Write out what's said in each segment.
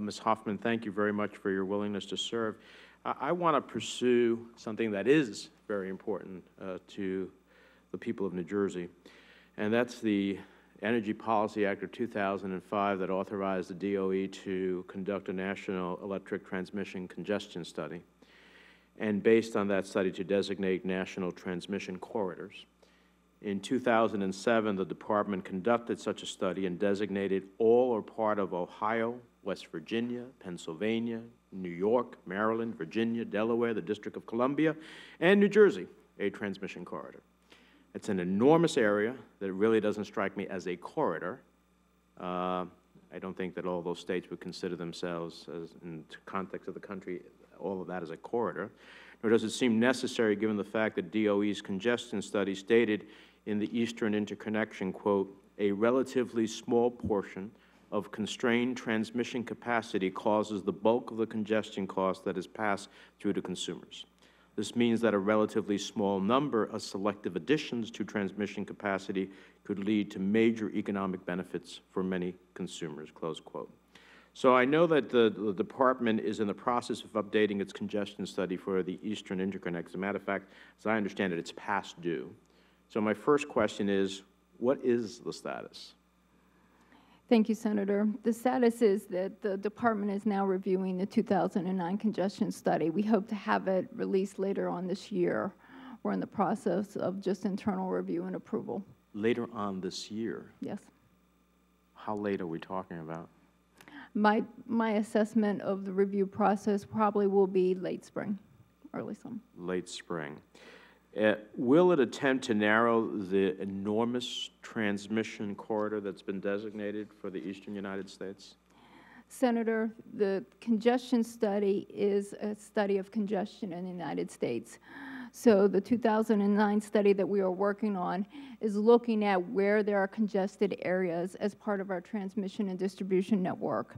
Ms. Hoffman, thank you very much for your willingness to serve. I want to pursue something that is very important to the people of New Jersey, and that's the Energy Policy Act of 2005 that authorized the DOE to conduct a national electric transmission congestion study, and based on that study to designate national transmission corridors. In 2007, the Department conducted such a study and designated all or part of Ohio, West Virginia, Pennsylvania, New York, Maryland, Virginia, Delaware, the District of Columbia, and New Jersey a transmission corridor. It's an enormous area that really doesn't strike me as a corridor. I don't think that all those states would consider themselves, as in the context of the country, all of that as a corridor. Nor does it seem necessary given the fact that DOE's congestion study stated in the Eastern Interconnection, quote, a relatively small portion of constrained transmission capacity causes the bulk of the congestion cost that is passed through to consumers. This means that a relatively small number of selective additions to transmission capacity could lead to major economic benefits for many consumers, close quote. So I know that the Department is in the process of updating its congestion study for the Eastern Interconnect. As a matter of fact, as I understand it, it's past due. So my first question is, what is the status? Thank you, Senator. The status is that the Department is now reviewing the 2009 congestion study. We hope to have it released later on this year. We're in the process of just internal review and approval. Later on this year? Yes. How late are we talking about? My assessment of the review process probably will be late spring, early summer. Late spring. Will it attempt to narrow the enormous transmission corridor that's been designated for the eastern United States? Senator, the congestion study is a study of congestion in the United States. So the 2009 study that we are working on is looking at where there are congested areas as part of our transmission and distribution network.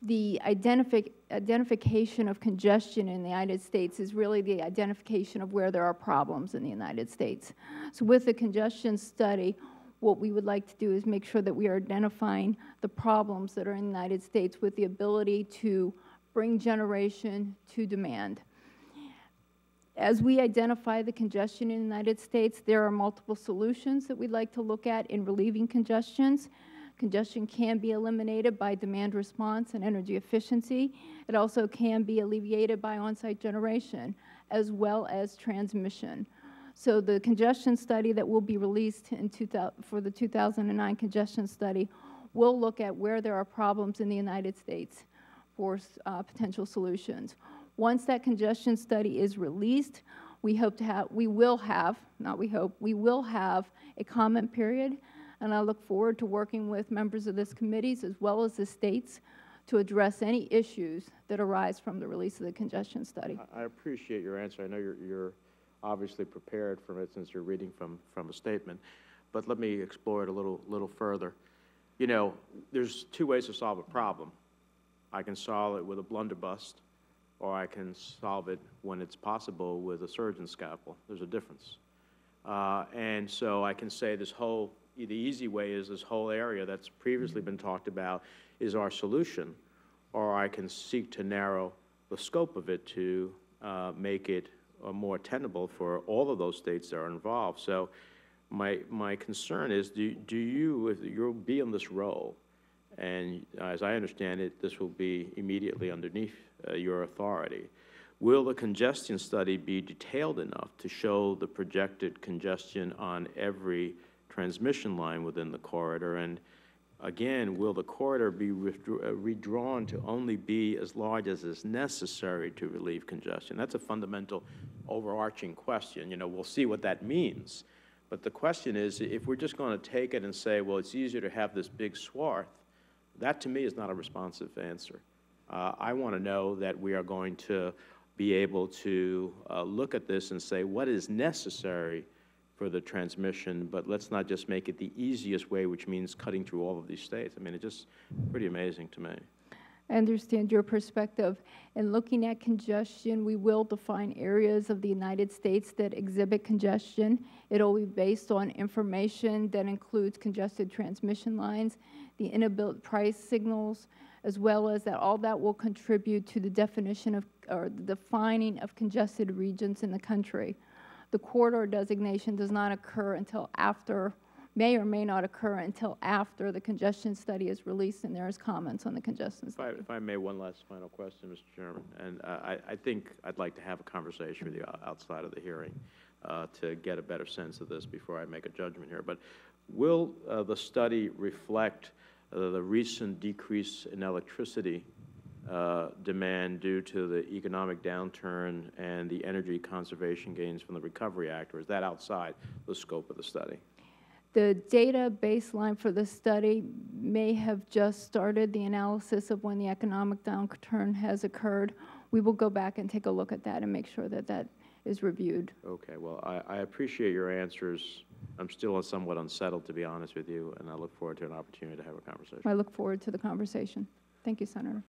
The identification of congestion in the United States is really the identification of where there are problems in the United States. So with the congestion study, what we would like to do is make sure that we are identifying the problems that are in the United States with the ability to bring generation to demand. As we identify the congestion in the United States, there are multiple solutions that we'd like to look at in relieving congestions. Congestion can be eliminated by demand response and energy efficiency. It also can be alleviated by on-site generation, as well as transmission. So the congestion study that will be released for the 2009 congestion study will look at where there are problems in the United States for potential solutions. Once that congestion study is released, we will have a comment period, and I look forward to working with members of this committee as well as the states to address any issues that arise from the release of the congestion study. I appreciate your answer. I know you're obviously prepared from it since you're reading from a statement, but let me explore it a little further. You know, there's two ways to solve a problem. I can solve it with a blunderbuss, or I can solve it when it's possible with a surgeon's scalpel. There's a difference. And so I can say the easy way is this whole area that's previously been talked about is our solution, or I can seek to narrow the scope of it to make it more tenable for all of those states that are involved. So my concern is, if you'll be in this role, and as I understand it, this will be immediately underneath your authority, will the congestion study be detailed enough to show the projected congestion on every transmission line within the corridor? And again, will the corridor be redrawn to only be as large as is necessary to relieve congestion? That's a fundamental overarching question. You know, we'll see what that means. But the question is, if we're just going to take it and say, well, it's easier to have this big swath, that to me is not a responsive answer. I want to know that we are going to be able to look at this and say what is necessary for the transmission, but let's not just make it the easiest way, which means cutting through all of these states. I mean, it's just pretty amazing to me. I understand your perspective. In looking at congestion, we will define areas of the United States that exhibit congestion. It will be based on information that includes congested transmission lines, the inability price signals, as well as that all that will contribute to the definition of, or the defining of congested regions in the country. The corridor designation does not occur until after, may or may not occur until after the congestion study is released and there is comments on the congestion study. If I may, one last final question, Mr. Chairman, and I think I'd like to have a conversation with you outside of the hearing to get a better sense of this before I make a judgment here. But will the study reflect the recent decrease in electricity demand due to the economic downturn and the energy conservation gains from the Recovery Act, or is that outside the scope of the study? The data baseline for the study may have just started the analysis of when the economic downturn has occurred. We will go back and take a look at that and make sure that that is reviewed. Okay, well, I appreciate your answers. I'm still somewhat unsettled, to be honest with you, and I look forward to an opportunity to have a conversation. I look forward to the conversation. Thank you, Senator.